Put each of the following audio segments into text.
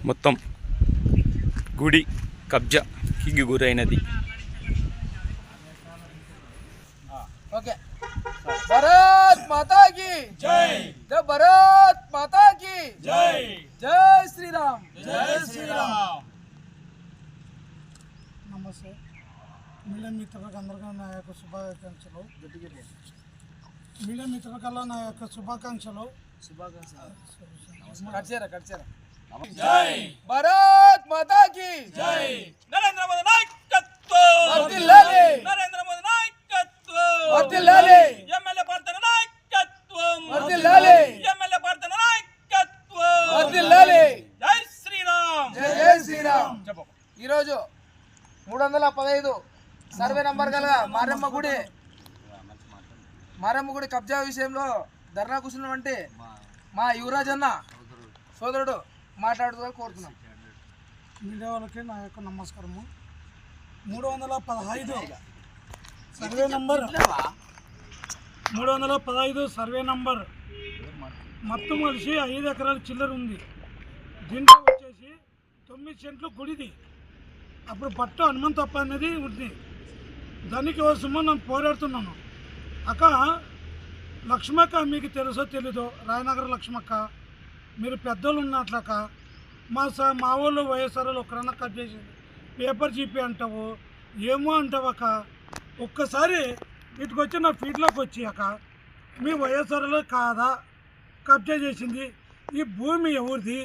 మొత్తం గుడి కబ్జాకి గురైనది. ఓకే. భారత్ మాతా కీ జై. జై భారత్ మాతా కీ జై. జై శ్రీరామ్. జై శ్రీరామ్. నమస్తే. మీడియా మిత్రులకు అందరికీ నా యొక్క శుభాకాంక్షలు. మీడియా మిత్రులకల్లా నా యొక్క శుభాకాంక్షలు. కట్చేరా. జై భారత్ మాతా కీ జై. నరేంద్ర మోదీ నాయకత్వం వర్ధిల్లాలి. నరేంద్ర మోదీ నాయకత్వం వర్ధిల్లాలి. ఎమ్మెల్యే పార్టీ నాయకత్వం వర్ధిల్లాలి. ఎమ్మెల్యే పార్టీ నాయకత్వం వర్ధిల్లాలి. జై శ్రీరామ్. జై శ్రీరామ్. ఈరోజు 315 సర్వే నంబర్ గల మారమ్మ గుడి కబ్జా విషయంలో ధర్నా కూర్చున్నామంటే మా యువరాజ్ అన్న సోదరుడు మాట్లాడుతూ కోరుతున్నాం. మీడియా వాళ్ళకి నా యొక్క నమస్కారము. 315 సర్వే నంబర్ 315 సర్వే నంబర్ మొత్తం కలిసి 5 ఎకరాల చిల్లర ఉంది. దీంట్లో వచ్చేసి 9 సెంట్లు గుడిది. అప్పుడు పట్టు హనుమంతప్ప అనేది ఉంది. దానికి కోసము నేను పోరాడుతున్నాను. అక్క లక్ష్మక్క, మీకు తెలుసో తెలీదో, రాయనగర్ లక్ష్మక్క, మీరు పెద్దోళ్ళు ఉన్నట్లక మా వాళ్ళు వైఎస్ఆర్లు ఒకరన్నా కట్ చేసి పేపర్ జీపీ అంటావు ఏమో అంటావక్క. ఒక్కసారి ఇటుకొచ్చి నా ఫీల్డ్లోకి వచ్చి అక్క, మీ వైఎస్ఆర్లో కాదా కబ్జా చేసింది, ఈ భూమి ఎవరిది,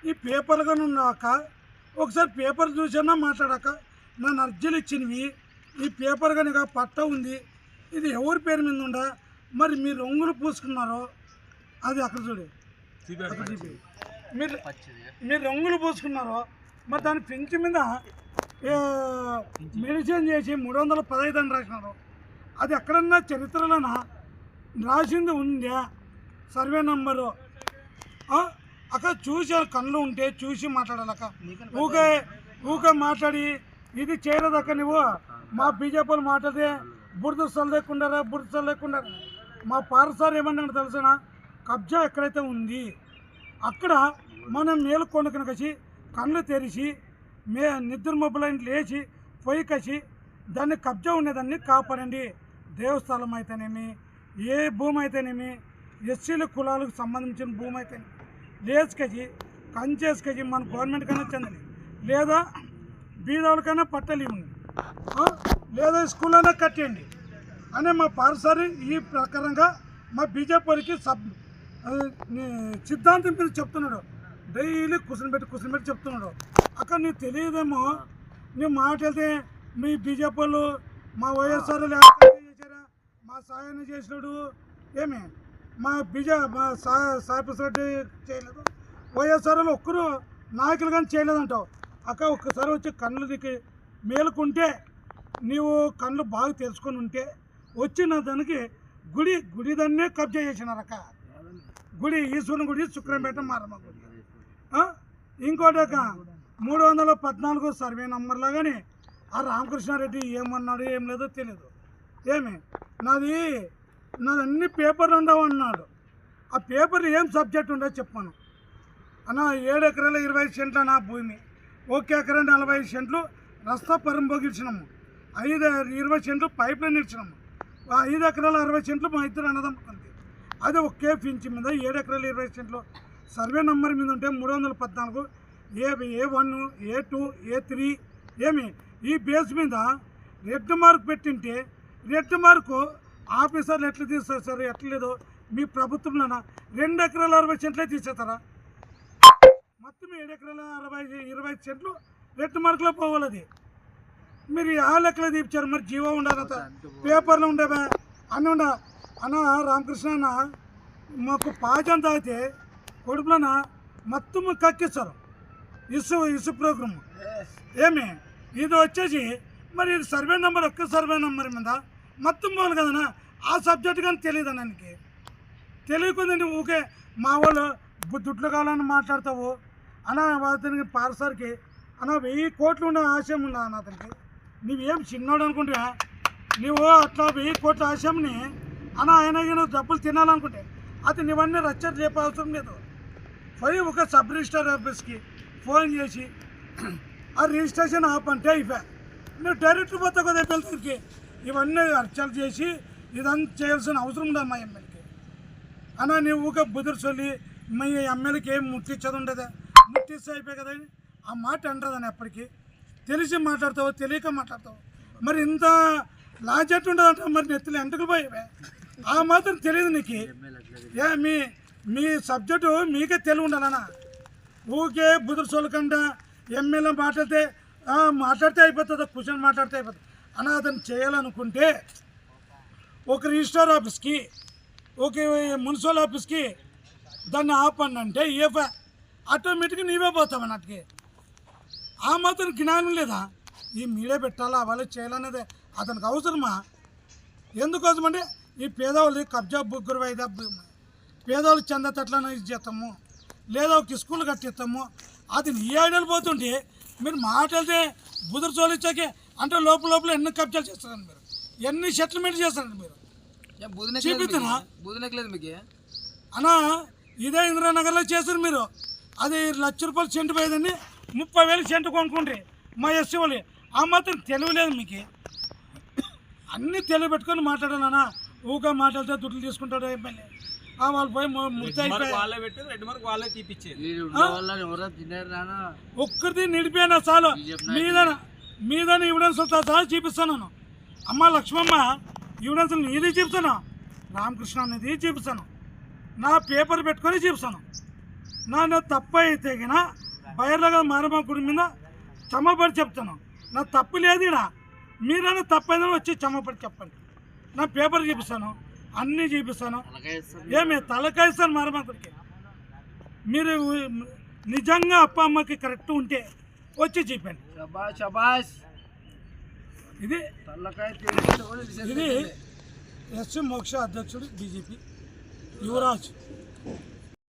ఈ పేపర్గానే ఉన్నాక ఒకసారి పేపర్ చూసన్నా మాట్లాడాక నన్ను అర్జీలు ఇచ్చినవి, ఈ పేపర్ కనుక పట్ట ఉంది, ఇది ఎవరి పేరు మీద ఉండా, మరి మీరు రంగులు పూసుకున్నారో అది అక్కడ చూడు, మీరు రంగులు పూసుకున్నారో మరి దాని పెంచి మీద మెన్షన్ చేసి 315 అని రాసినారు. అది ఎక్కడన్నా చరిత్రలోన రాసింది ఉందా సర్వే నంబరు? అక్కడ చూసి కళ్ళు ఉంటే చూసి మాట్లాడాలక్క. ఊకే మాట్లాడి ఇది చేయలేదక్క. నువ్వు మా బీజేపీలు మాట్లాడితే బురద లేకుండా మా పారసార్ ఏమన్నాడు తెలుసా, కబ్జా ఎక్కడైతే ఉంది అక్కడ మనం మేలుకొని కనుకసి కళ్ళు తెరిచి నిద్ర మొబైల్ లేచి పొయ్యి కసి దాన్ని కబ్జా ఉండేదాన్ని కాపాడండి. దేవస్థానం అయితేనేమి, ఏ భూమి అయితేనేమి, ఎస్సీల కులాలకు సంబంధించిన భూమి అయితేనేమి లేచుకసి కంచేసుకసి మన గవర్నమెంట్ కన్నా చెందని, లేదా బీదవులకైనా పట్టలు ఇవ్వండి, లేదా స్కూల్ అయినా కట్టేయండి అని మా పారసారి ఈ ప్రకారంగా మా బీజేపీకి సిద్ధాంతం మీద చెప్తున్నాడు. డైలీ కుసనబెట్టి చెప్తున్నాడు. అక్కడ నీకు తెలియదేమో, నీ మాట వెళ్తే మీ బీజేపీలు మా వైఎస్ఆర్ చేశారా, మా సాయాన్ని చేసినాడు ఏమి, మా సాయిప్రసాద్ రెడ్డి చేయలేదు, వైఎస్ఆర్లు ఒక్కరు నాయకులు కానీ చేయలేదంటావు. అక్క ఒక్కసారి వచ్చి కళ్ళకి మేలుకుంటే, నీవు కళ్ళు బాగా తెలుసుకొని ఉంటే వచ్చిన దానికి గుడి దాన్నే కబ్జా చేసినారక్క. గుడి ఈశ్వరుని గుడి, శుక్రంపేట మారమ్మ గుడి. ఇంకోటి అక్క 314 సర్వే నంబర్లో కానీ ఆ రామకృష్ణారెడ్డి ఏమన్నాడు ఏం లేదో తెలియదు. నాది అన్ని పేపర్లు ఉండవు అన్నాడు. ఆ పేపర్లు ఏం సబ్జెక్ట్ ఉండో చెప్పాను అన్న. 7 ఎకరాల 20 సెంట్ల నా భూమి, 1 ఎకరా 40 సెంట్లు రస్తా పరంపోగిచ్చినాము, 20 సెంట్లు పైప్ లైన్ ఇచ్చినాము, 5 ఎకరాల 60 సెంట్లు మా ఇద్దరు అన్నదమ్ముకుంది. అది ఒకే ఫించ్ మీద 7 ఎకరాల 20 సెంట్లు సర్వే నెంబర్ మీద ఉంటే 314 A1 A2 A3 ఈ బేస్ మీద రెడ్ మార్క్ పెట్టింటే, రెడ్ మార్కు ఆఫీసర్లు ఎట్లా తీసేస్తారు ఎట్లేదో మీ ప్రభుత్వంలోన 2 ఎకరాల 60 సెంట్లే తీసేస్తారా? మొత్తం 7 ఎకరాల 20 సెంట్లు రెడ్ మార్కులో పోవాలి. మీరు ఆ లెక్కలో తీర్చారు. మరి జీవో ఉండాలంత పేపర్లు ఉండేవా అని అన్న రామకృష్ణ అన్న, మాకు పాజం తాగితే కొడుపులన మొత్తం కక్కిస్తారు ఇసు ప్రోగ్రాము. ఇది వచ్చేసి మరి ఇది సర్వే నెంబర్, ఒక్క సర్వే నెంబర్ మీద మొత్తం పోవాలి కదనా. ఆ సబ్జెక్ట్ కానీ తెలియదు అన్నకి. తెలియకుందండి ఊకే మా వాళ్ళు దుడ్లు కావాలని మాట్లాడతావు అన్న. అతనికి పార్సర్కి అన్న 1000 కోట్లు ఉండే ఆశయం ఉందా అన్న అతనికి? నువ్వేం చిన్నోడు అనుకుంటే నువ్వు అట్లా 1000 కోట్ల ఆశయంని అన్న ఆయనకి నువ్వు డబ్బులు తినాలనుకుంటే అతను ఇవన్నీ రచ్చర్ చెప్పే అవసరం లేదు. పోయి ఒక సబ్ రిజిస్టర్ ఆఫీస్కి ఫోన్ చేసి ఆ రిజిస్ట్రేషన్ ఆపంటే అయిపోయా. నువ్వు డైరెక్ట్ పోతా కదా ఎమ్మెల్యేకి ఇవన్నీ అర్చలు చేసి ఇదంతా చేయాల్సిన అవసరం ఉందా మా ఎమ్మెల్యేకి అన్న? నువ్వు ఊక బుదురు చొల్లి మీ ఎమ్మెల్యేకి ఏం ముట్టించదు ఉండదా? ముట్టిస్తే అయిపోయి కదా ఆ మాట అంటదని ఎప్పటికీ తెలిసి మాట్లాడతావు తెలియక మాట్లాడతావు. మరి ఇంత లాజెట్ ఉండదంట మరి నెత్తులు ఎంతకు పోయేవే ఆ మాత్రం తెలియదు నీకు. ఏ మీ సబ్జెక్టు మీకే తెలివి ఉండాలన్నా. ఊకే బుదురు చొల్లకుండా ఎమ్మెల్యే మాట్లాడితే అయిపోతుంది, క్వశ్చన్ మాట్లాడితే అయిపోతుంది అన్న. అతను చేయాలనుకుంటే ఒక రిజిస్టర్ ఆఫీస్కి ఒక మున్సిపల్ ఆఫీస్కి దాన్ని ఆపండి అంటే ఆటోమేటిక్గా నీవే పోతావు అన్నట్టుకి. ఆ మాత్రం జ్ఞానం లేదా? ఈ మీడియా పెట్టాలా వాళ్ళు చేయాలనేది అతనికి అవసరమా? ఎందుకోసమంటే ఈ పేదవాళ్ళు కబ్జా బుగ్గురు వైదా పేదవాళ్ళు చెందతట్లను ఇది చేస్తాము లేదా ఒక స్కూల్ కట్టిస్తాము అది నీ ఐడియాలు పోతుంటే మీరు మాట్లాడితే బుదురు చోలిచ్చాకే అంటే లోపల ఎన్ని కబ్జాలు చేస్తారండి మీరు, ఎన్ని సెటిల్మెంట్ చేస్తారండి మీరు చూపిస్తున్నా బుధనెక్కలేదు మీకు అన్నా. ఇదే ఇంద్రానగర్లో చేశారు మీరు. అది ₹1,00,000 సెంటు పోయేదండి 30,000 సెంటు కొనుక్కుంటే మా ఎస్సీ వాళ్ళు. ఆ మాత్రం తెలివి లేదు మీకు. అన్నీ తెలివి పెట్టుకొని మాట్లాడాలన్నా. ఊగా మాట్లాడితే దుడ్లు తీసుకుంటాడు ఎమ్మెల్యే. వాళ్ళు పోయి ఒక్కరిది నిడిపోయినా చాలు మీదని ఎవిడెన్స్ సహా చూపిస్తాను. అమ్మ లక్ష్మమ్మ ఎవిడెన్స్ నీది చూపిస్తాను, రామకృష్ణ అనేది చూపిస్తాను, నా పేపర్ పెట్టుకొని చూపిస్తాను. నా తప్పు అయితే కినా బయర్లాగా మారమ్మ గుడి మీద చమ్మపడి చెప్తాను. నా తప్పు లేదు ఇక్కడ. మీరైనా తప్పైనా వచ్చి చమ్మపడి చెప్పండి. నా పేపర్ చూపిస్తాను, అన్నీ చూపిస్తాను. ఏమి తలకాయిస్తాను మారమ్మ గుడికి. మీరు నిజంగా అప్ప అమ్మకి కరెక్ట్ ఉంటే వచ్చి చెప్పండి. ఇది ఎస్సీ మోక్ష అధ్యక్షుడు బీజేపీ యువరాజ్.